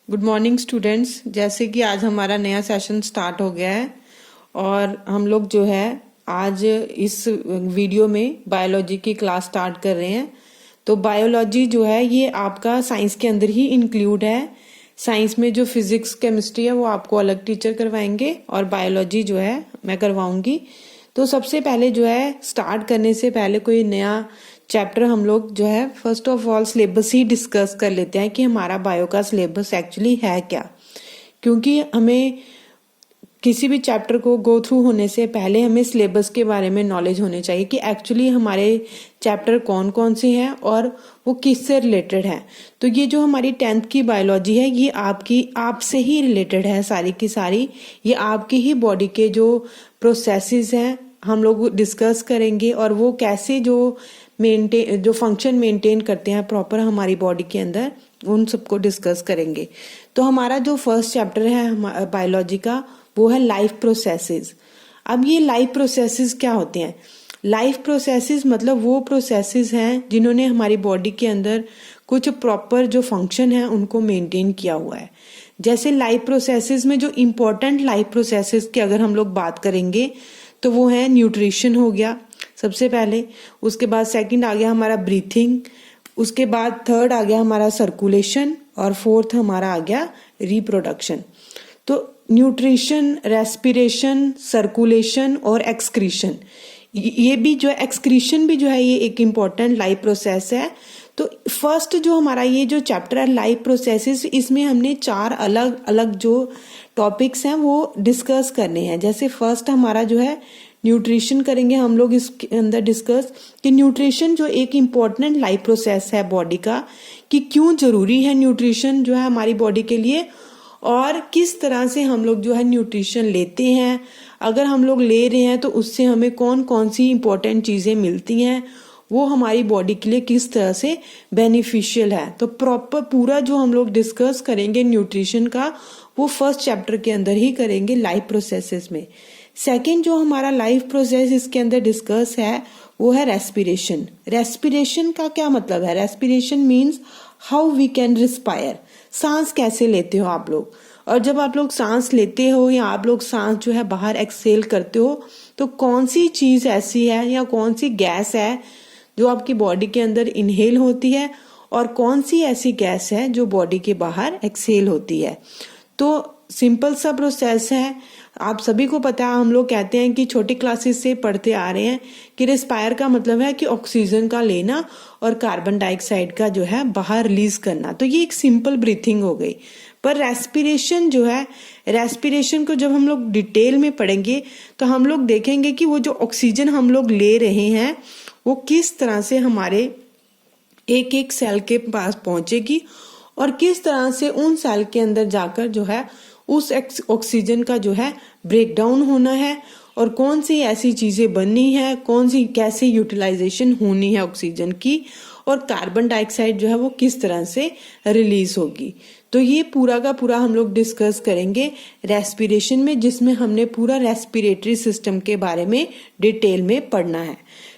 Good morning students. जैसे कि आज हमारा नया सेशन स्टार्ट हो गया है और हम लोग जो है आज इस वीडियो में बायोलॉजी की क्लास स्टार्ट कर रहे हैं। तो बायोलॉजी जो है ये आपका साइंस के अंदर ही इंक्लूड है। साइंस में जो फिजिक्स केमिस्ट्री है वो आपको अलग टीचर करवाएंगे और बायोलॉजी जो है मैं करवाऊंगी। तो सबसे पहले जो है स्टार्ट करने से पहले कोई नया चैप्टर हम लोग जो है first of all syllabus he discuss कर लेते हैं कि हमारा बायो का सिलेबस एक्चुअली है क्या। क्योंकि हमें किसी भी चैप्टर को गो थ्रू होने से पहले हमें सिलेबस के बारे में नॉलेज होनी चाहिए कि एक्चुअली हमारे चैप्टर कौन कौन से हैं और वो किससे रिलेटेड है। तो ये जो हमारी 10th की बायोलॉजी है ये आपसे ही रिलेटेड है सारी की सारी। ये आपकी ही बॉडी के जो प्रोसेसेस हैं हम लोग डिस्कस करेंगे और वो कैसे जो फंक्शन मेंटेन करते हैं प्रॉपर हमारी बॉडी के अंदर उन सबको डिस्कस करेंगे। तो हमारा जो फर्स्ट चैप्टर है बायोलॉजी का वो है लाइफ प्रोसेसेस। अब ये लाइफ प्रोसेसेस क्या होते हैं? लाइफ प्रोसेसेस मतलब वो प्रोसेसेस हैं जिन्होंने हमारी बॉडी के अंदर कुछ प्रॉपर जो फंक्शन है उनको मेंटेन किया हुआ है। जैसे लाइफ प्रोसेसेस में जो इम्पोर्टेंट लाइफ प्रोसेसेस की अगर हम लोग बात करेंगे तो वो है न्यूट्रिशन हो गया सबसे पहले, उसके बाद सेकंड आ गया हमारा ब्रीथिंग, उसके बाद थर्ड आ गया हमारा सर्कुलेशन और फोर्थ हमारा आ गया रिप्रोडक्शन। तो न्यूट्रिशन, रेस्पिरेशन, सर्कुलेशन और एक्सक्रीशन, ये भी जो है एक्सक्रीशन भी जो है ये एक इम्पॉर्टेंट लाइफ प्रोसेस है। तो फर्स्ट जो हमारा ये जो चैप्टर है लाइफ प्रोसेसेस, इसमें हमने 4 अलग अलग जो टॉपिक्स हैं वो डिस्कस करने हैं। जैसे फर्स्ट हमारा जो है न्यूट्रिशन करेंगे हम लोग इसके अंदर डिस्कस कि न्यूट्रिशन जो एक इम्पॉर्टेंट लाइफ प्रोसेस है बॉडी का, कि क्यों जरूरी है न्यूट्रिशन जो है हमारी बॉडी के लिए और किस तरह से हम लोग जो है न्यूट्रिशन लेते हैं, अगर हम लोग ले रहे हैं तो उससे हमें कौन कौन सी इम्पोर्टेंट चीजें मिलती हैं, वो हमारी बॉडी के लिए किस तरह से बेनिफिशियल है। तो प्रॉपर पूरा जो हम लोग डिस्कस करेंगे न्यूट्रिशन का वो फर्स्ट चैप्टर के अंदर ही करेंगे लाइफ प्रोसेसेस में। सेकेंड जो हमारा लाइफ प्रोसेस इसके अंदर डिस्कस है वो है रेस्पिरेशन। रेस्पिरेशन का क्या मतलब है? Respiration means how we can respire, सांस कैसे लेते हो आप लोग, और जब आप लोग सांस लेते हो या आप लोग सांस जो है बाहर एक्सहेल करते हो तो कौन सी चीज ऐसी है या कौन सी गैस है जो आपकी बॉडी के अंदर इनहेल होती है और कौन सी ऐसी गैस है जो बॉडी के बाहर एक्सहेल होती है। तो सिंपल सा प्रोसेस है, आप सभी को पता है। हम लोग कहते हैं कि छोटी क्लासेस से पढ़ते आ रहे हैं कि रिस्पायर का मतलब है कि ऑक्सीजन का लेना और कार्बन डाइऑक्साइड का जो है बाहर रिलीज करना। तो ये एक सिंपल ब्रीथिंग हो गई। पर रेस्पिरेशन जो है, रेस्पिरेशन को जब हम लोग डिटेल में पढ़ेंगे तो हम लोग देखेंगे कि वो जो ऑक्सीजन हम लोग ले रहे हैं वो किस तरह से हमारे एक एक सेल के पास पहुंचेगी और किस तरह से उन सेल के अंदर जाकर जो है उस ऑक्सीजन का जो है ब्रेक डाउन होना है और कौन सी ऐसी चीजें बननी है, कौन सी कैसे यूटिलाइजेशन होनी है ऑक्सीजन की, और कार्बन डाइऑक्साइड जो है वो किस तरह से रिलीज होगी। तो ये पूरा का पूरा हम लोग डिस्कस करेंगे रेस्पिरेशन में, जिसमें हमने पूरा रेस्पिरेटरी सिस्टम के बारे में डिटेल में पढ़ना है।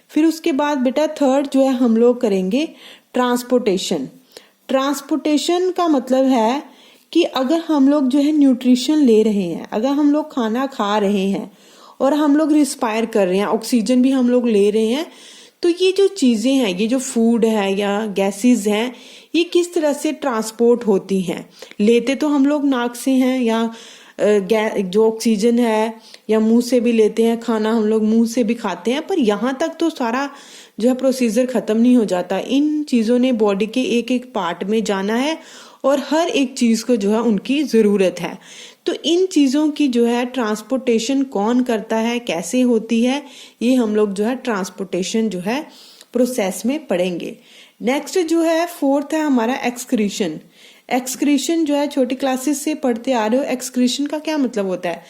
फिर उसके बाद बेटा थर्ड जो है हम लोग करेंगे ट्रांसपोर्टेशन। ट्रांसपोर्टेशन का मतलब है कि अगर हम लोग जो है न्यूट्रिशन ले रहे हैं, अगर हम लोग खाना खा रहे हैं और हम लोग रिस्पायर कर रहे हैं, ऑक्सीजन भी हम लोग ले रहे हैं, तो ये जो चीजें हैं, ये जो फूड है या गैसेस हैं, ये किस तरह से ट्रांसपोर्ट होती हैं। लेते तो हम लोग नाक से हैं या जो ऑक्सीजन है या मुंह से भी लेते हैं, खाना हम लोग मुंह से भी खाते हैं, पर यहाँ तक तो सारा जो है प्रोसीजर खत्म नहीं हो जाता। इन चीजों ने बॉडी के एक एक पार्ट में जाना है और हर एक चीज को जो है उनकी जरूरत है। तो इन चीजों की जो है ट्रांसपोर्टेशन कौन करता है, कैसे होती है, ये हम लोग जो है ट्रांसपोर्टेशन जो है प्रोसेस में पढ़ेंगे। नेक्स्ट जो है फोर्थ है हमारा एक्सक्रीशन। एक्सक्रीशन जो है छोटी क्लासेस से पढ़ते आ रहे हो। एक्सक्रीशन का क्या मतलब होता है?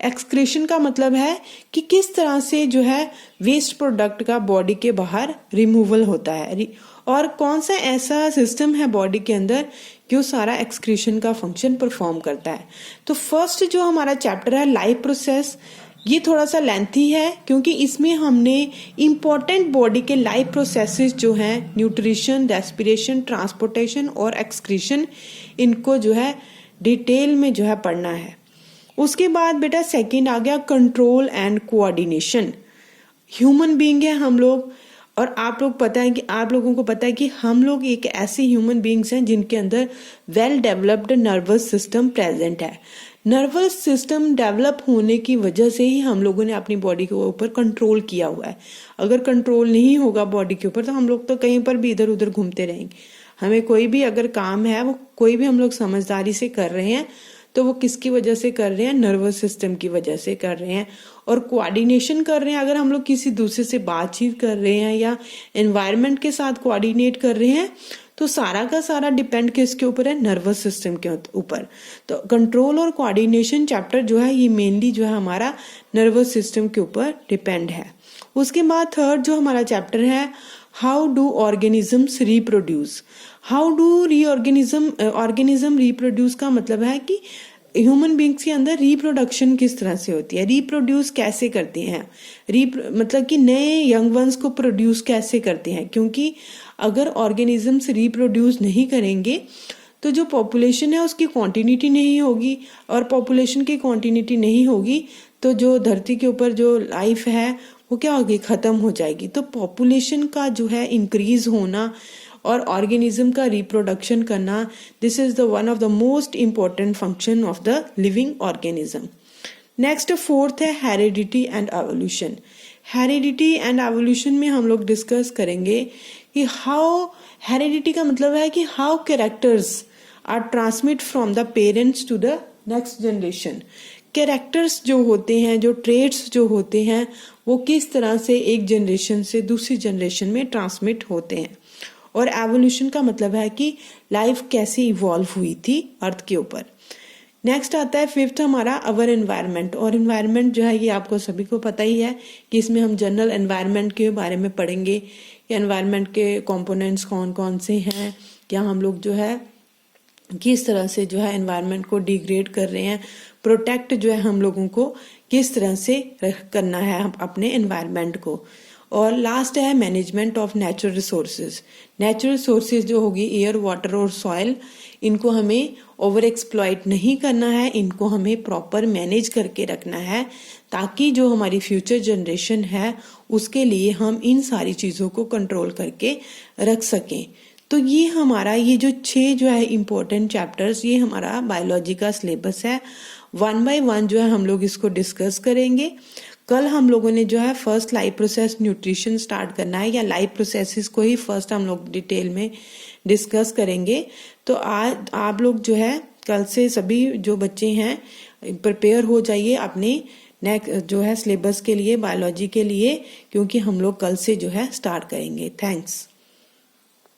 एक्सक्रीशन का मतलब है कि किस तरह से जो है वेस्ट प्रोडक्ट का बॉडी के बाहर रिमूवल होता है और कौन सा ऐसा सिस्टम है बॉडी के अंदर कि वो सारा एक्सक्रीशन का फंक्शन परफॉर्म करता है। तो फर्स्ट जो हमारा चैप्टर है लाइफ प्रोसेस, ये थोड़ा सा लेंथी है क्योंकि इसमें हमने इम्पोर्टेंट बॉडी के लाइफ प्रोसेसेस जो हैं न्यूट्रिशन, रेस्पिरेशन, ट्रांसपोर्टेशन और एक्सक्रीशन, इनको जो है डिटेल में जो है पढ़ना है। उसके बाद बेटा सेकंड आ गया control and coordination. Human being है हम लोग, और आप लोगों को पता है कि हम लोग एक ऐसे ह्यूमन बीइंग्स हैं जिनके अंदर well developed nervous system present है। नर्वस सिस्टम डेवलप होने की वजह से ही हम लोगों ने अपनी बॉडी के ऊपर कंट्रोल किया हुआ है। अगर कंट्रोल नहीं होगा बॉडी के ऊपर तो हम लोग तो कहीं पर भी इधर उधर घूमते रहेंगे। हमें कोई भी अगर काम है, वो कोई भी हम लोग समझदारी से कर रहे हैं तो वो किसकी वजह से कर रहे हैं? नर्वस सिस्टम की वजह से कर रहे हैं। और कोऑर्डिनेशन कर रहे हैं, अगर हम लोग किसी दूसरे से बातचीत कर रहे हैं या एनवायरनमेंट के साथ कोऑर्डिनेट कर रहे हैं, तो सारा का सारा डिपेंड किसके ऊपर है? नर्वस सिस्टम के ऊपर। तो कंट्रोल और कोऑर्डिनेशन चैप्टर जो है ये मेनली जो है हमारा नर्वस सिस्टम के ऊपर डिपेंड है। उसके बाद थर्ड जो हमारा चैप्टर है, how do organisms reproduce. How do organism reproduce का मतलब है कि ह्यूमन बींग्स के अंदर रिप्रोडक्शन किस तरह से होती है, रिप्रोड्यूस कैसे करते हैं, मतलब कि नए यंग वंस को प्रोड्यूस कैसे करते हैं। क्योंकि अगर ऑर्गेनिजम्स रिप्रोड्यूस नहीं करेंगे तो जो पॉपुलेशन है उसकी कॉन्टिन्यूटी नहीं होगी, और पॉपुलेशन की कॉन्टिन्यूटी नहीं होगी तो जो धरती के ऊपर जो लाइफ है वो क्या होगी? खत्म हो जाएगी। तो पॉपुलेशन का जो है इंक्रीज होना और ऑर्गेनिज्म का रिप्रोडक्शन करना, this is the one of the most important function of the living organism. Next fourth है heredity and evolution. Heredity and evolution में हम लोग डिस्कस करेंगे कि हाउ, हेरिडिटी का मतलब है कि how characters are transmit from the parents to the next generation. Characters जो होते हैं, जो ट्रेट्स जो होते हैं, वो किस तरह से एक जनरेशन से दूसरी जनरेशन में ट्रांसमिट होते हैं। और एवोल्यूशन का मतलब है कि लाइफ कैसे इवॉल्व हुई थी अर्थ के ऊपर। नेक्स्ट आता है फिफ्थ हमारा अवर एनवायरनमेंट। और एनवायरनमेंट जो है ये आपको सभी को पता ही है कि इसमें हम जनरल एनवायरनमेंट के बारे में पढ़ेंगे, एनवायरनमेंट के कंपोनेंट्स कौन कौन से हैं, क्या हम लोग जो है किस तरह से जो है एनवायरनमेंट को डिग्रेड कर रहे हैं, प्रोटेक्ट जो है हम लोगों को किस तरह से करना है अपने एनवायरनमेंट को। और लास्ट है management of natural resources. Natural resources जो होगी एयर, वाटर और सॉइल, इनको हमें ओवर एक्सप्लॉइट नहीं करना है, इनको हमें प्रॉपर मैनेज करके रखना है ताकि जो हमारी फ्यूचर जनरेशन है उसके लिए हम इन सारी चीज़ों को कंट्रोल करके रख सकें। तो ये हमारा ये जो 6 जो है इम्पोर्टेंट चैप्टर्स, ये हमारा बायोलॉजी का सिलेबस है। 1 बाय 1 जो है हम लोग इसको डिस्कस करेंगे। कल हम लोगों ने जो है first life process nutrition start करना है, या लाइफ प्रोसेसेस को ही फर्स्ट हम लोग डिटेल में डिस्कस करेंगे। तो आज आप लोग जो है कल से सभी जो बच्चे हैं प्रिपेयर हो जाइए अपने नेक्स्ट जो है सिलेबस के लिए, बायोलॉजी के लिए, क्योंकि हम लोग कल से जो है स्टार्ट करेंगे। थैंक्स।